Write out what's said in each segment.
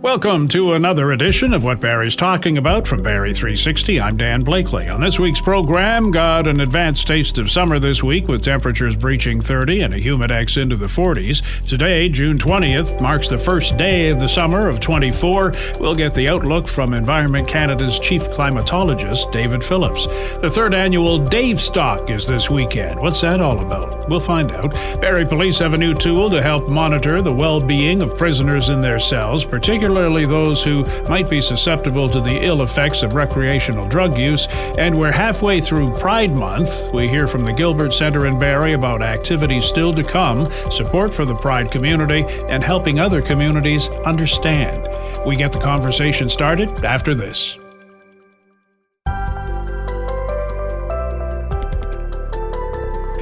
Welcome to another edition of What Barrie's Talking About from Barrie 360. I'm Dan Blakely. On this week's program, got an advanced taste of summer this week with temperatures breaching 30 and a humidex into the 40s. Today, June 20th, marks the first day of the summer of 24. We'll get the outlook from Environment Canada's chief climatologist, David Phillips. The third annual Davestock is this weekend. What's that all about? We'll find out. Barrie Police have a new tool to help monitor the well-being of prisoners in their cells, particularly those who might be susceptible to the ill effects of recreational drug use. And we're halfway through Pride Month. We hear from the Gilbert Centre in Barrie about activities still to come, support for the Pride community, and helping other communities understand. We get the conversation started after this.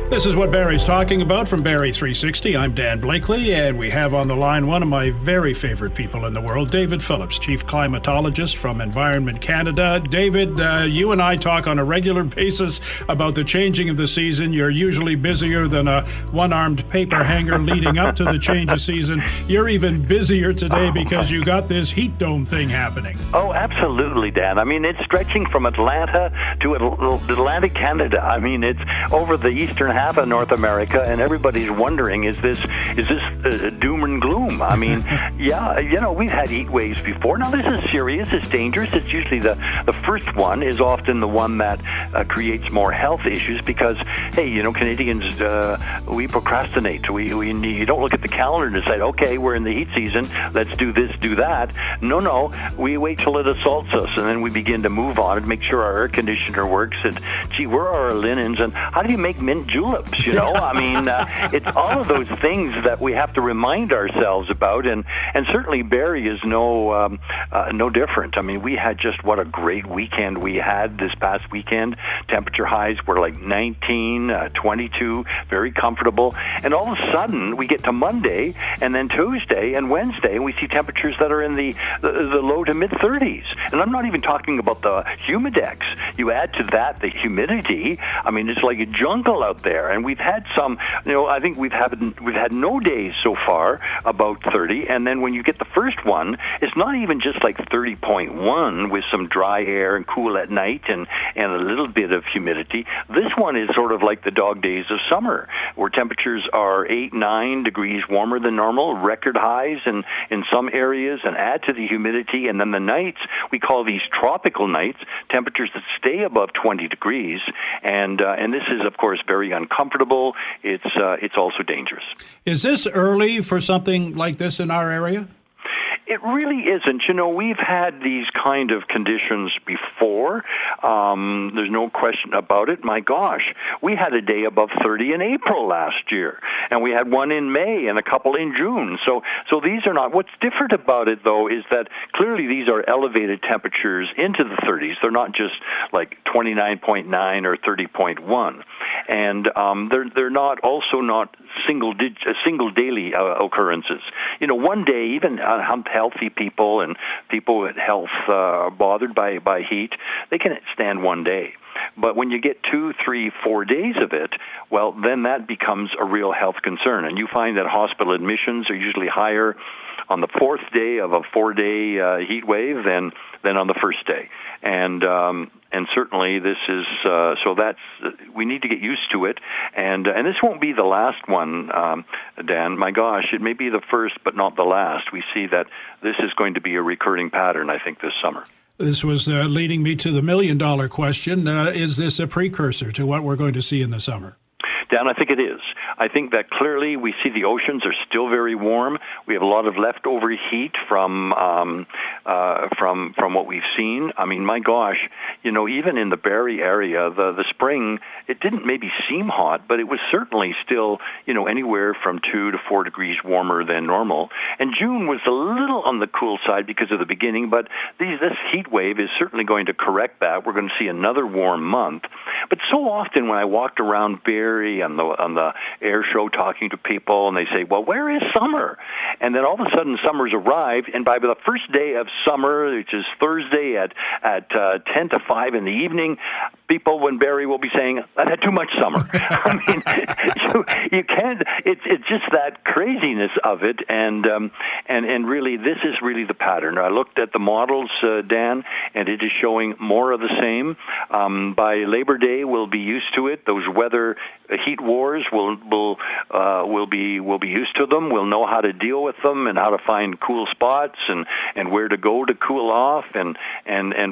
This is What Barrie's Talking About from Barrie 360. I'm Dan Blakely, and we have on the line one of my very favorite people in the world, David Phillips, chief climatologist from Environment Canada. David, you and I talk on a regular basis about the changing of the season. You're usually busier than a one-armed paper hanger leading up to the change of season. You're even busier today because you got this heat dome thing happening. Oh, absolutely, Dan. I mean, it's stretching from Atlanta to Atlantic Canada. I mean, it's over the eastern half of North America, and everybody's wondering, is this doom and gloom? I mean, yeah, you know, we've had heat waves before. Now, this is serious. It's dangerous. It's usually the first one is often the one that creates more health issues because, hey, you know, Canadians, we procrastinate. You don't look at the calendar and decide, okay, we're in the heat season. Let's do this, do that. No, we wait till it assaults us, and then we begin to move on and make sure our air conditioner works. And, gee, where are our linens? And how do you make mint juleps? You know, I mean, it's all of those things that we have to remind ourselves about, and certainly Barrie is no different. I mean, we had just what a great weekend we had this past weekend. Temperature highs were like 19, 22, very comfortable, and all of a sudden we get to Monday and then Tuesday and Wednesday, and we see temperatures that are in the low to mid 30s. And I'm not even talking about the humidex. You add to that the humidity. I mean, it's like a jungle out there. And we've had some, you know, I think we've had no days so far about 30. And then when you get the first one, it's not even just like 30.1 with some dry air and cool at night and a little bit of humidity. This one is sort of like the dog days of summer, where temperatures are 8-9 degrees warmer than normal, record highs in some areas, and add to the humidity. And then the nights, we call these tropical nights, temperatures that stay above 20 degrees. And this is, of course, very uncomfortable. It's also dangerous. Is this early for something like this in our area? It really isn't. You know, we've had these kind of conditions before. There's no question about it. My gosh, we had a day above 30 in April last year, and we had one in May and a couple in June. So these are not. What's different about it, though, is that clearly these are elevated temperatures into the 30s. They're not just like 29.9 or 30.1, and they're not single daily occurrences. You know, one day even healthy people and people with health bothered by heat, they can stand one day. But when you get 2, 3, 4 days of it, well, then that becomes a real health concern. And you find that hospital admissions are usually higher on the fourth day of a 4-day heat wave than on the first day. And certainly this is, we need to get used to it. And this won't be the last one, Dan. My gosh, it may be the first, but not the last. We see that this is going to be a recurring pattern, I think, this summer. This was leading me to the million-dollar question. Is this a precursor to what we're going to see in the summer? Dan, I think it is. I think that clearly we see the oceans are still very warm. We have a lot of leftover heat from what we've seen. I mean, my gosh, you know, even in the Barrie area, the spring, it didn't maybe seem hot, but it was certainly still, you know, anywhere from 2 to 4 degrees warmer than normal. And June was a little on the cool side because of the beginning, but this heat wave is certainly going to correct that. We're going to see another warm month. But so often when I walked around Barrie on the air show talking to people, and they say, well, where is summer? And then all of a sudden summer's arrived, and by the first day of summer, which is Thursday at 10 to 5 in the evening, people when Barrie will be saying, I've had too much summer. I mean, you can't, it's just that craziness of it, and really, this is really the pattern. I looked at the models, Dan, and it is showing more of the same. By Labor Day, we'll be used to it. Those weather heat wars will be used to them. We'll know how to deal with them and how to find cool spots and where to go to cool off and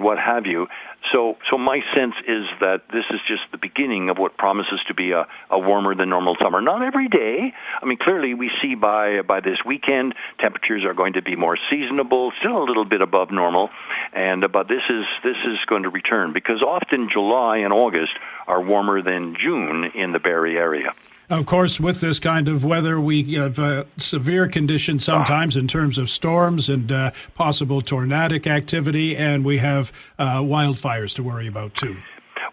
what have you. So my sense is that this is just the beginning of what promises to be a warmer than normal summer. Not every day. I mean, clearly we see by this weekend temperatures are going to be more seasonable, still a little bit above normal, but this is going to return because often July and August are warmer than June in the Barrie area. Of course, with this kind of weather, we have severe conditions sometimes in terms of storms and possible tornadic activity, and we have wildfires to worry about, too.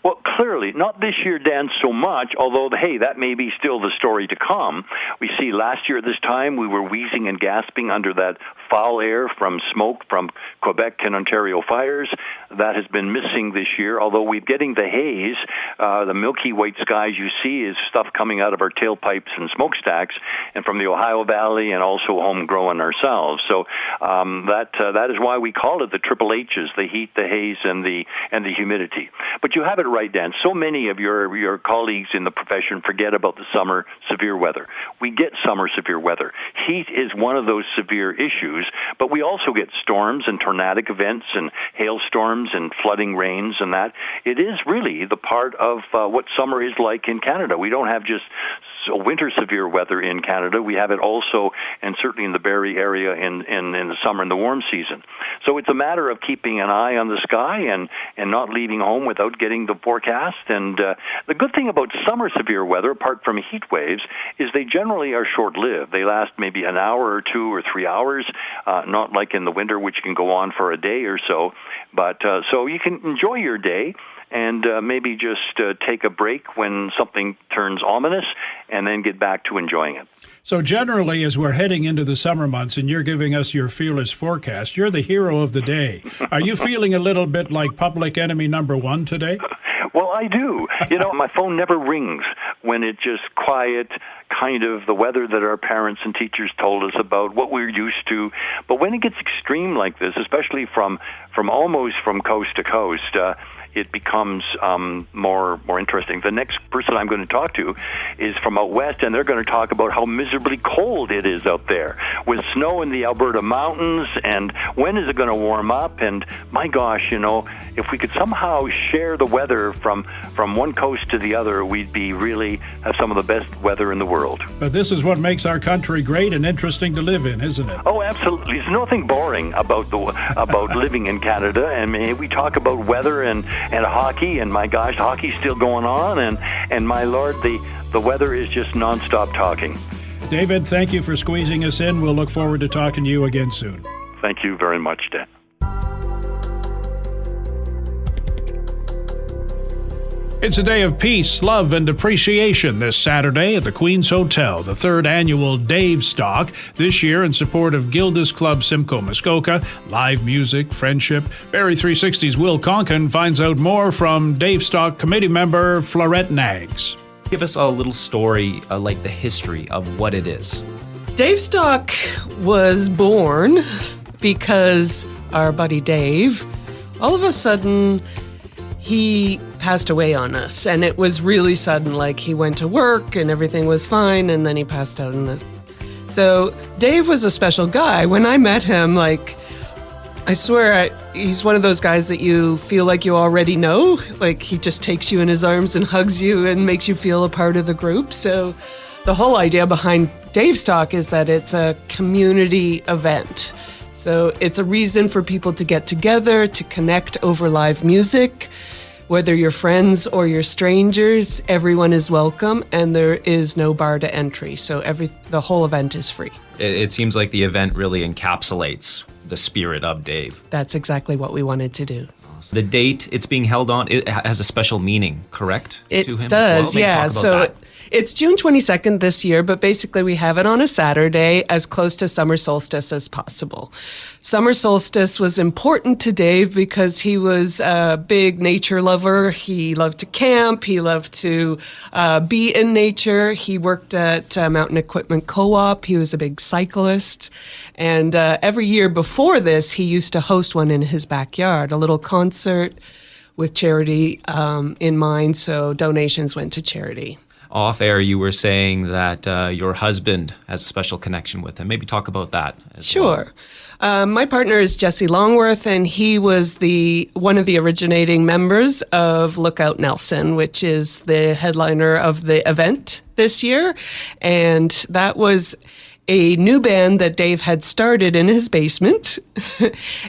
Well, clearly, not this year, Dan, so much, although, hey, that may be still the story to come. We see last year at this time, we were wheezing and gasping under that foul air from smoke from Quebec and Ontario fires. That has been missing this year, although we're getting the haze. The milky white skies you see is stuff coming out of our tailpipes and smokestacks and from the Ohio Valley and also homegrown ourselves. So that is why we call it the triple H's, the heat, the haze, and the humidity. But you have it right, Dan. So many of your colleagues in the profession forget about the summer severe weather. We get summer severe weather. Heat is one of those severe issues, but we also get storms and tornadic events and hailstorms and flooding rains and that. It is really the part of what summer is like in Canada. We don't have just winter severe weather in Canada. We have it also, and certainly in the Barrie area in the summer and the warm season. So it's a matter of keeping an eye on the sky and not leaving home without getting the forecast. And the good thing about summer severe weather, apart from heat waves, is they generally are short-lived. They last maybe an hour or 2 or 3 hours, not like in the winter, which can go on for a day or so. But so you can enjoy your day and maybe just take a break when something turns ominous and then get back to enjoying it. So generally, as we're heading into the summer months and you're giving us your fearless forecast, you're the hero of the day. Are you feeling a little bit like public enemy number one today? Well, I do. My phone never rings when it's just quiet, kind of the weather that our parents and teachers told us about, what we're used to. But when it gets extreme like this, especially from almost from coast to coast, it becomes more interesting. The next person I'm going to talk to is from out west, and they're going to talk about how miserably cold it is out there with snow in the Alberta mountains, and when is it going to warm up? And my gosh, if we could somehow share the weather from one coast to the other, we'd be really have some of the best weather in the world. But this is what makes our country great and interesting to live in, isn't it? Oh, absolutely. There's nothing boring about living in Canada. And we talk about weather and hockey, and my gosh, hockey's still going on, and my Lord, the weather is just nonstop talking. David, thank you for squeezing us in. We'll look forward to talking to you again soon. Thank you very much, Dan. It's a day of peace, love, and appreciation this Saturday at the Queen's Hotel, the third annual Davestock, this year in support of Gilda's Club Simcoe, Muskoka, live music, friendship. Barrie 360's Will Konken finds out more from Davestock Committee member Fleurette Knaggs. Give us a little story, like the history of what it is. Davestock was born because our buddy Dave, all of a sudden, he passed away on us, and it was really sudden. Like, he went to work and everything was fine, and then he passed out. So Dave was a special guy. When I met him, I swear, he's one of those guys that you feel like you already know. Like, he just takes you in his arms and hugs you and makes you feel a part of the group. So the whole idea behind Davestock is that it's a community event. So it's a reason for people to get together, to connect over live music. Whether you're friends or you're strangers, everyone is welcome, and there is no bar to entry. So the whole event is free. It seems like the event really encapsulates the spirit of Dave. That's exactly what we wanted to do. The date it's being held on, it has a special meaning, correct? It to him does, as well? yeah. Talk about so that. It's June 22nd this year, but basically we have it on a Saturday as close to summer solstice as possible. Summer solstice was important to Dave because he was a big nature lover. He loved to camp. He loved to be in nature. He worked at Mountain Equipment Co-op. He was a big cyclist. And every year before this, he used to host one in his backyard, a little concert with charity in mind. So donations went to charity. Off air, you were saying that your husband has a special connection with him. Maybe talk about that as well. Sure. My partner is Jesse Longworth, and he was one of the originating members of Lookout Nelson, which is the headliner of the event this year. And that was a new band that Dave had started in his basement.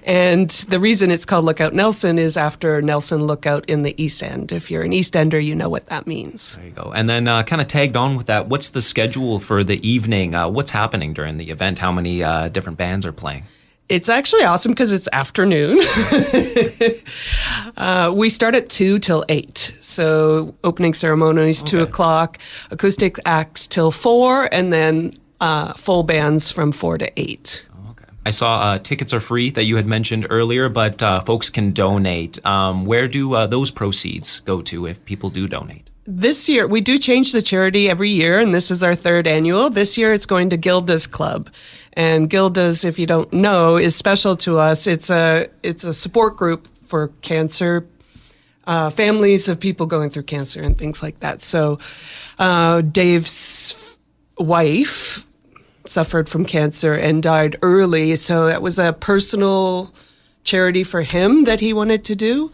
And the reason it's called Lookout Nelson is after Nelson Lookout in the East End. If you're an East Ender, you know what that means. There you go. And then kind of tagged on with that, what's the schedule for the evening? What's happening during the event? How many different bands are playing? It's actually awesome because it's afternoon. We start at 2 till 8. So opening ceremonies, 2 o'clock, acoustic acts till 4, and then full bands from 4 to 8. Okay. I saw tickets are free that you had mentioned earlier, but folks can donate. Where do those proceeds go to if people do donate? This year, we do change the charity every year, and this is our 3rd annual. This year, it's going to Gilda's Club. And Gilda's, if you don't know, is special to us. It's a support group for cancer, families of people going through cancer and things like that. So Dave's wife suffered from cancer and died early, so that was a personal charity for him that he wanted to do.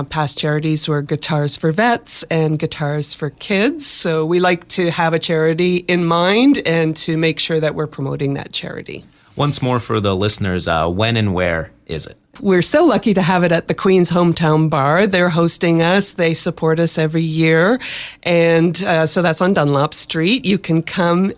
Past charities were Guitars for Vets and Guitars for Kids. So we like to have a charity in mind and to make sure that we're promoting that charity. Once more for the listeners, when and where is it? We're so lucky to have it at the Queen's Hometown Bar. They're hosting us. They support us every year. And so that's on Dunlop Street. You can come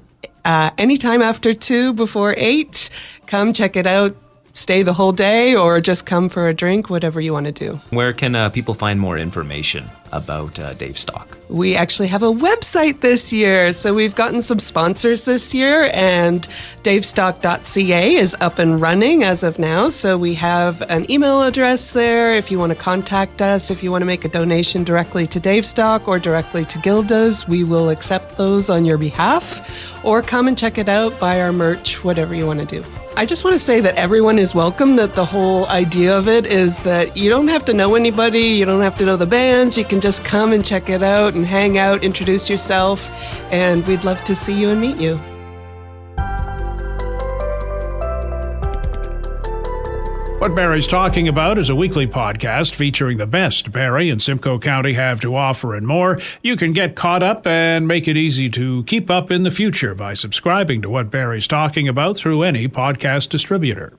anytime after 2, before 8. Come check it out. Stay the whole day or just come for a drink, whatever you want to do. Where can people find more information about Davestock? We actually have a website this year. So we've gotten some sponsors this year, and Davestock.ca is up and running as of now. So we have an email address there if you want to contact us. If you want to make a donation directly to Davestock or directly to Gilda's, we will accept those on your behalf. Or come and check it out, buy our merch, whatever you want to do. I just want to say that everyone is welcome, that the whole idea of it is that you don't have to know anybody, you don't have to know the bands, you can just come and check it out and hang out, introduce yourself, and we'd love to see you and meet you. What Barrie's Talking About is a weekly podcast featuring the best Barrie and Simcoe County have to offer and more. You can get caught up and make it easy to keep up in the future by subscribing to What Barrie's Talking About through any podcast distributor.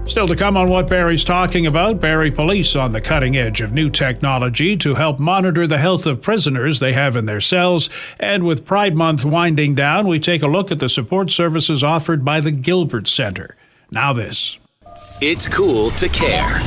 Still to come on What Barrie's Talking About, Barrie Police on the cutting edge of new technology to help monitor the health of prisoners they have in their cells. And with Pride Month winding down, we take a look at the support services offered by the Gilbert Center. Now this. It's cool to care.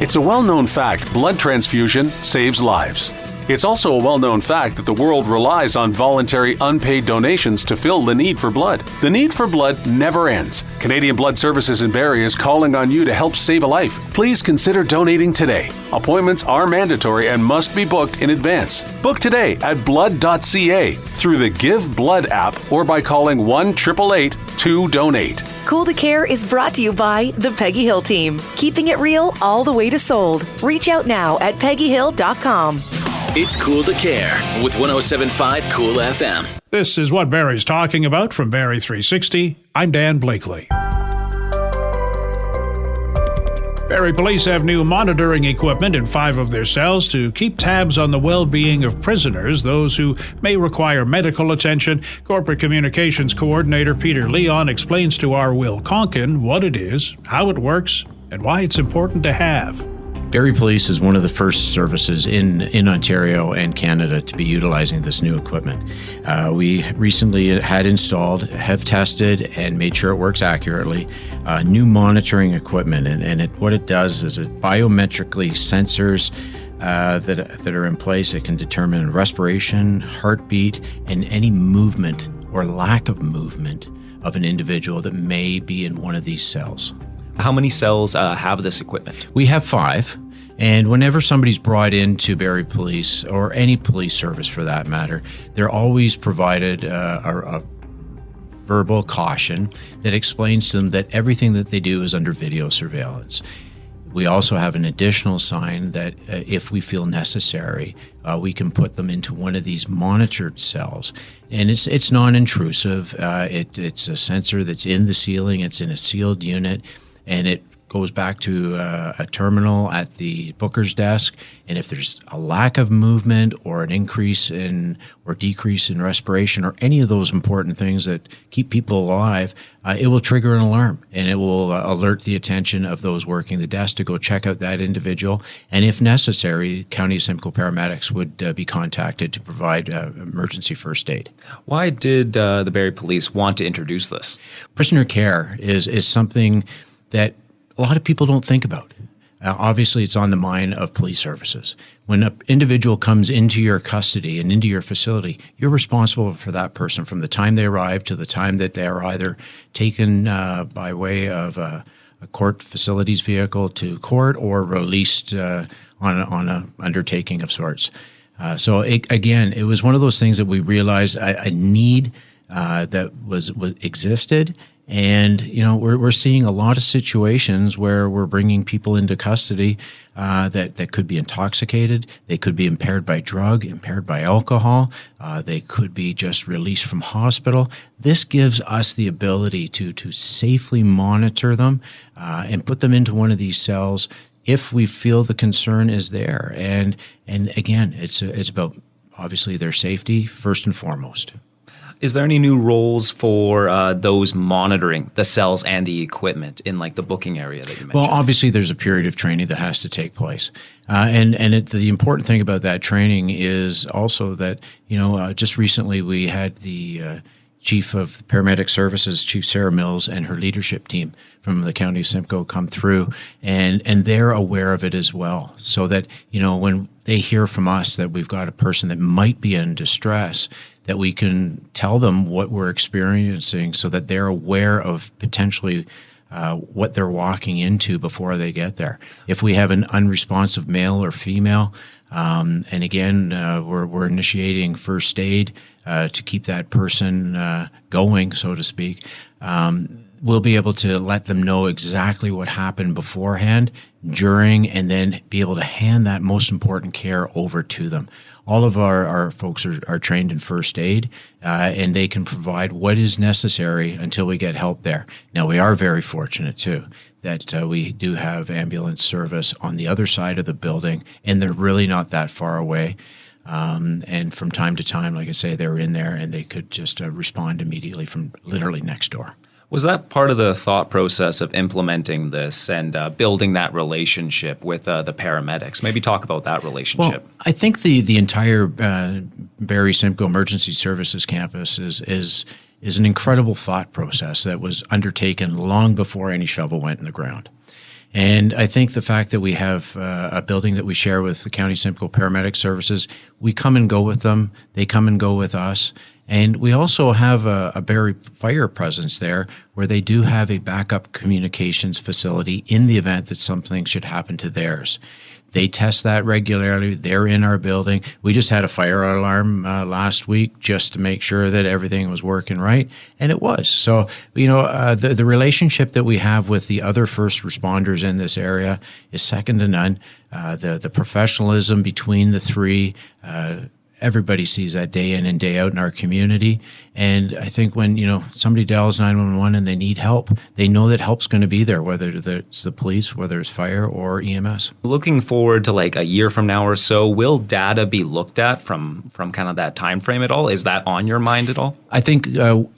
It's a well-known fact blood transfusion saves lives. It's also a well-known fact that the world relies on voluntary unpaid donations to fill the need for blood. The need for blood never ends. Canadian Blood Services in Barrie is calling on you to help save a life. Please consider donating today. Appointments are mandatory and must be booked in advance. Book today at blood.ca through the Give Blood app or by calling 1-888-2-DONATE. Cool to Care is brought to you by the Peggy Hill team, keeping it real all the way to sold. Reach out now at peggyhill.com. It's cool to care with 107.5 Cool FM. This is What Barrie's Talking About from Barrie 360. I'm Dan Blakely. Barrie Police have new monitoring equipment in 5 of their cells to keep tabs on the well-being of prisoners, those who may require medical attention. Corporate Communications Coordinator Peter Leon explains to our Will Konken what it is, how it works, and why it's important to have. Barrie Police is one of the first services in Ontario and Canada to be utilizing this new equipment. We recently had installed, have tested, and made sure it works accurately, new monitoring equipment. And what it does is it biometrically sensors that are in place. It can determine respiration, heartbeat, and any movement or lack of movement of an individual that may be in one of these cells. How many cells have this equipment? We have 5. And whenever somebody's brought into Barrie Police, or any police service for that matter, they're always provided a verbal caution that explains to them that everything that they do is under video surveillance. We also have an additional sign that if we feel necessary, we can put them into one of these monitored cells. And it's non-intrusive. It's a sensor that's in the ceiling. It's in a sealed unit, and it goes back to a terminal at the booker's desk. And if there's a lack of movement or an increase in or decrease in respiration or any of those important things that keep people alive, it will trigger an alarm, and it will alert the attention of those working the desk to go check out that individual. And if necessary, County of Simcoe paramedics would be contacted to provide emergency first aid. Why did the Barrie Police want to introduce this? Prisoner care is something that a lot of people don't think about. Obviously, it's on the mind of police services. When an individual comes into your custody and into your facility, you're responsible for that person from the time they arrive to the time that they are either taken by way of a court facilities vehicle to court or released on an undertaking of sorts. So it was one of those things that we realized a need that was existed. And, we're seeing a lot of situations where we're bringing people into custody that could be intoxicated. They could be impaired by drug, impaired by alcohol. They could be just released from hospital. This gives us the ability to safely monitor them and put them into one of these cells if we feel the concern is there. And again, it's about obviously their safety first and foremost. Is there any new roles for those monitoring the cells and the equipment in like the booking area that you mentioned? Well, obviously there's a period of training that has to take place. The important thing about that training is also that, just recently we had the Chief of Paramedic Services, Chief Sarah Mills, and her leadership team from the County of Simcoe come through, and they're aware of it as well. So that, when they hear from us that we've got a person that might be in distress, that we can tell them what we're experiencing so that they're aware of potentially what they're walking into before they get there. If we have an unresponsive male or female, and again, we're initiating first aid to keep that person going, so to speak, we'll be able to let them know exactly what happened beforehand, during, and then be able to hand that most important care over to them. All of our folks are trained in first aid, and they can provide what is necessary until we get help there. Now, we are very fortunate, too, that we do have ambulance service on the other side of the building, and they're really not that far away. And from time to time, like I say, they're in there, and they could just respond immediately from literally next door. Was that part of the thought process of implementing this and building that relationship with the paramedics? Maybe talk about that relationship. Well, I think the entire Barrie Simcoe Emergency Services campus is an incredible thought process that was undertaken long before any shovel went in the ground. And I think the fact that we have a building that we share with the County Simcoe Paramedic Services, we come and go with them, they come and go with us. And we also have a Barrie Fire presence there where they do have a backup communications facility in the event that something should happen to theirs. They test that regularly. They're in our building. We just had a fire alarm last week just to make sure that everything was working right, and it was. So, the relationship that we have with the other first responders in this area is second to none. The professionalism between the three, everybody sees that day in and day out in our community. And I think when, somebody dials 911 and they need help, they know that help's going to be there, whether it's the police, whether it's fire or EMS. Looking forward to like a year from now or so, will data be looked at from kind of that time frame at all? Is that on your mind at all? I think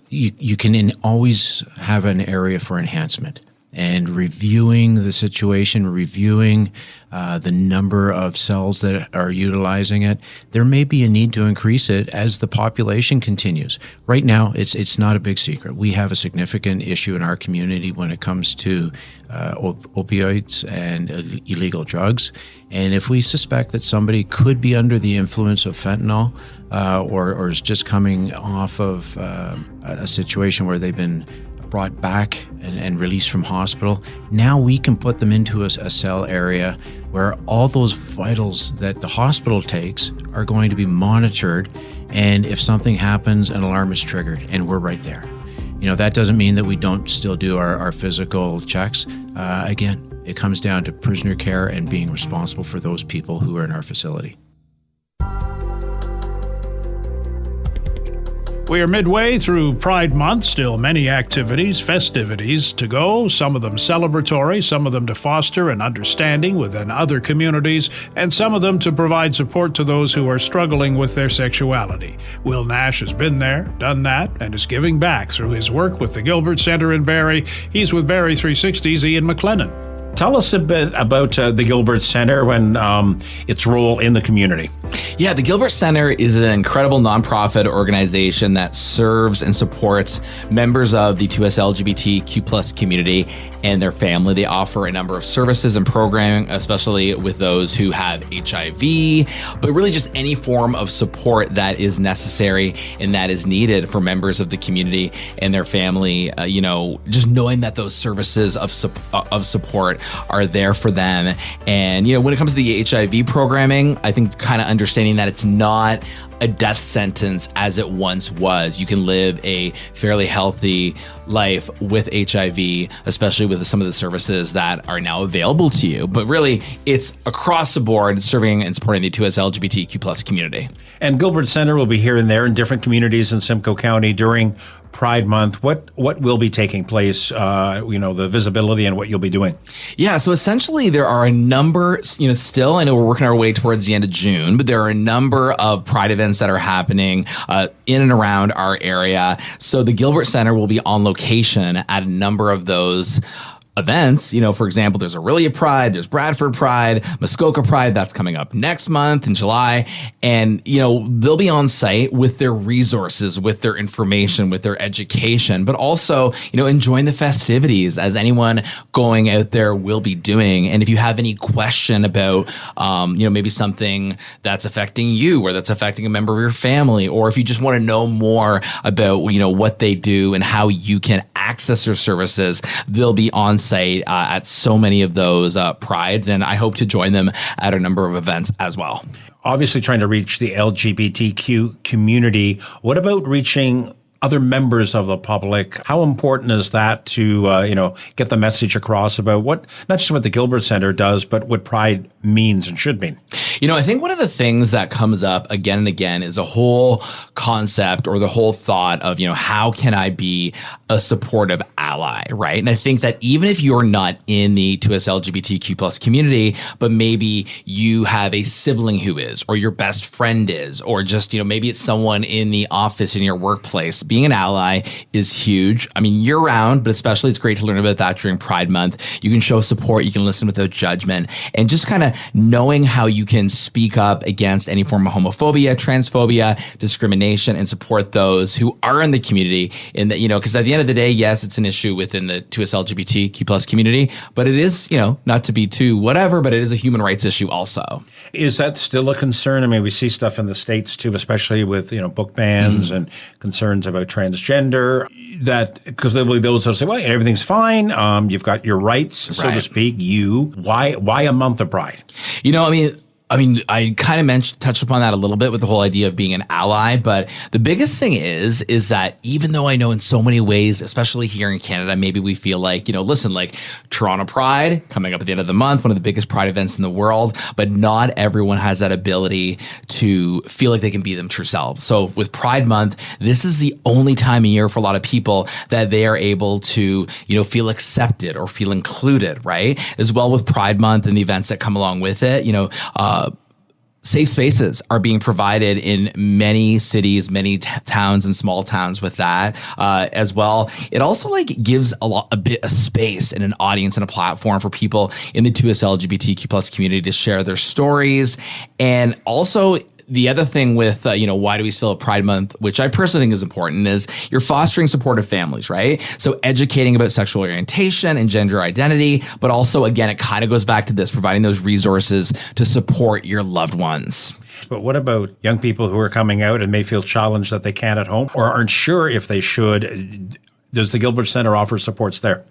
you can always have an area for enhancement. and reviewing the situation, reviewing the number of cells that are utilizing it. There may be a need to increase it as the population continues. Right now, it's not a big secret. We have a significant issue in our community when it comes to opioids and illegal drugs. And if we suspect that somebody could be under the influence of fentanyl or is just coming off of a situation where they've been brought back and released from hospital, now we can put them into a cell area where all those vitals that the hospital takes are going to be monitored. And if something happens, an alarm is triggered, and we're right there. That doesn't mean that we don't still do our physical checks. Again, it comes down to prisoner care and being responsible for those people who are in our facility. We are midway through Pride Month, still many activities, festivities to go, some of them celebratory, some of them to foster an understanding within other communities, and some of them to provide support to those who are struggling with their sexuality. Will Nash has been there, done that, and is giving back through his work with the Gilbert Center in Barrie. He's with Barrie 360's Ian McLennan. Tell us a bit about the Gilbert Center and its role in the community. Yeah, the Gilbert Center is an incredible nonprofit organization that serves and supports members of the 2S LGBTQ+ community and their family. They offer a number of services and programming, especially with those who have HIV, but really just any form of support that is necessary and that is needed for members of the community and their family. Just knowing that those services of support are there for them. And, when it comes to the HIV programming, I think kind of understanding that it's not a death sentence as it once was. You can live a fairly healthy life with HIV, especially with some of the services that are now available to you. But really, it's across the board serving and supporting the 2S LGBTQ+ community. And Gilbert Center will be here and there in different communities in Simcoe County during Pride Month. What will be taking place, the visibility and what you'll be doing? Yeah, so essentially there are a number, still, I know we're working our way towards the end of June, but there are a number of Pride events that are happening in and around our area. So the Gilbert Center will be on location at a number of those events. For example, there's Aurelia Pride, there's Bradford Pride, Muskoka Pride, that's coming up next month in July. And, they'll be on site with their resources, with their information, with their education, but also, enjoying the festivities as anyone going out there will be doing. And if you have any question about, maybe something that's affecting you or that's affecting a member of your family, or if you just want to know more about, what they do and how you can access their services, they'll be on site at so many of those prides, and I hope to join them at a number of events as well. Obviously trying to reach the LGBTQ community. What about reaching other members of the public? How important is that to, get the message across about not just what the Gilbert Center does, but what Pride means and should mean? I think one of the things that comes up again and again is a whole concept or the whole thought of, how can I be a supportive ally, right? And I think that even if you're not in the 2S LGBTQ+ community, but maybe you have a sibling who is, or your best friend is, or just, maybe it's someone in the office in your workplace, being an ally is huge. I mean, year round, but especially it's great to learn about that during Pride Month. You can show support, you can listen without judgment, and just kind of knowing how you can speak up against any form of homophobia, transphobia, discrimination, and support those who are in the community. In that, because at the end of the day, yes, it's an issue within the 2S LGBTQ+ community, but it is, not to be too whatever, but it is a human rights issue also. Is that still a concern? I mean, we see stuff in the States too, especially with, book bans and concerns about transgender, that because there will be those that say, well, everything's fine. You've got your rights, so to speak. Why a month of Pride? I I kind of touched upon that a little bit with the whole idea of being an ally, but the biggest thing is that even though I know in so many ways, especially here in Canada, maybe we feel like, listen, like Toronto Pride coming up at the end of the month, one of the biggest Pride events in the world, but not everyone has that ability to feel like they can be them true selves. So with Pride Month, this is the only time of year for a lot of people that they are able to, feel accepted or feel included, right? As well with Pride Month and the events that come along with it, safe spaces are being provided in many cities, many towns and small towns with that as well. It also gives a bit of space and an audience and a platform for people in the 2S LGBTQ plus community to share their stories. And also, the other thing with, why do we still have Pride Month, which I personally think is important, is you're fostering supportive families, right? So educating about sexual orientation and gender identity, but also, again, it kind of goes back to this, providing those resources to support your loved ones. But what about young people who are coming out and may feel challenged that they can't at home or aren't sure if they should? Does the Gilbert Center offer supports there?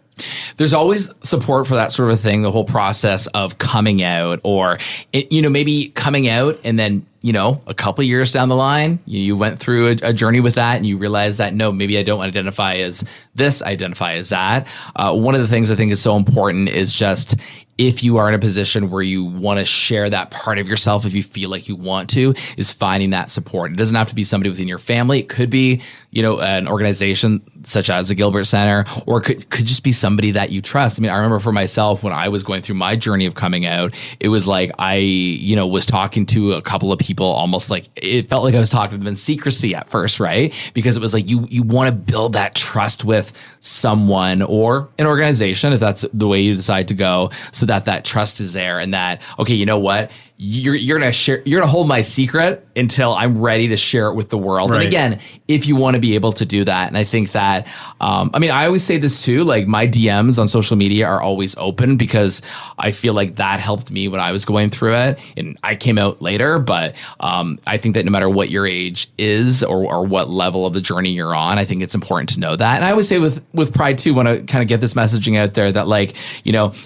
There's always support for that sort of thing, the whole process of coming out or, maybe coming out and then, a couple of years down the line, you went through a journey with that and you realize that, no, maybe I don't identify as this, I identify as that. One of the things I think is so important is just if you are in a position where you want to share that part of yourself, if you feel like you want to, is finding that support. It doesn't have to be somebody within your family. It could be, an organization such as the Gilbert Center, or it could just be somebody that you trust. I mean, I remember for myself, when I was going through my journey of coming out, it was like I, was talking to a couple of people, almost like it felt like I was talking to them in secrecy at first, right? Because it was like you want to build that trust with someone or an organization, if that's the way you decide to go, so that trust is there and that, okay, you know what? You're gonna hold my secret until I'm ready to share it with the world. Right. And again, if you want to be able to do that, and I think that, I always say this too, like my DMs on social media are always open because I feel like that helped me when I was going through it, and I came out later. But I think that no matter what your age is or what level of the journey you're on, I think it's important to know that. And I always say with Pride too, want to kind of get this messaging out there that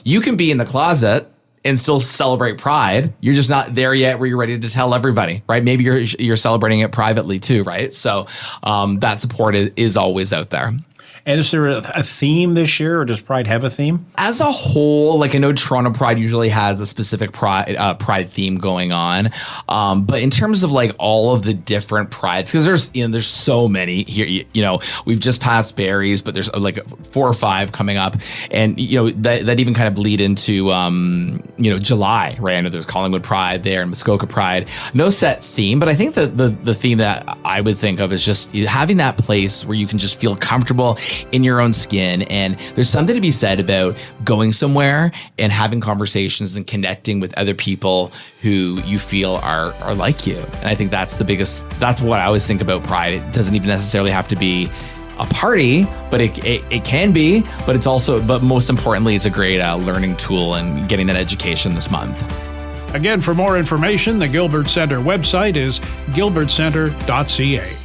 you can be in the closet and still celebrate Pride. You're just not there yet where you're ready to tell everybody, right? Maybe you're celebrating it privately too, right? So that support is always out there. And is there a theme this year, or does Pride have a theme? As a whole, I know Toronto Pride usually has a specific Pride theme going on. But in terms of all of the different Prides, because there's so many here, we've just passed Barrie's, but there's 4 or 5 coming up. And, that even kind of bleed into, July, right? I know there's Collingwood Pride there and Muskoka Pride. No set theme, but I think that the theme that I would think of is just having that place where you can just feel comfortable in your own skin. And there's something to be said about going somewhere and having conversations and connecting with other people who you feel are like you. And I think that's what I always think about Pride. It doesn't even necessarily have to be a party, but it can be, but most importantly, it's a great learning tool and getting that education this month. Again, for more information, the Gilbert Center website is gilbertcenter.ca.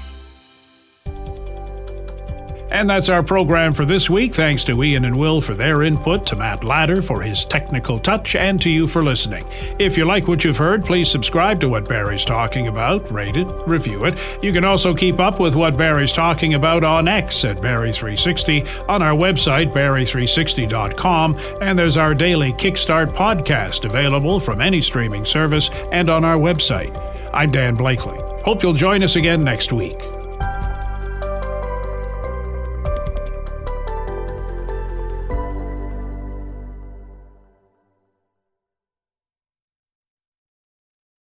And that's our program for this week. Thanks to Ian and Will for their input, to Matt Ladder for his technical touch, and to you for listening. If you like what you've heard, please subscribe to What Barrie's Talking About, rate it, review it. You can also keep up with What Barrie's Talking About on X at Barrie360, on our website, Barrie360.com, and there's our daily Kickstart podcast available from any streaming service and on our website. I'm Dan Blakely. Hope you'll join us again next week.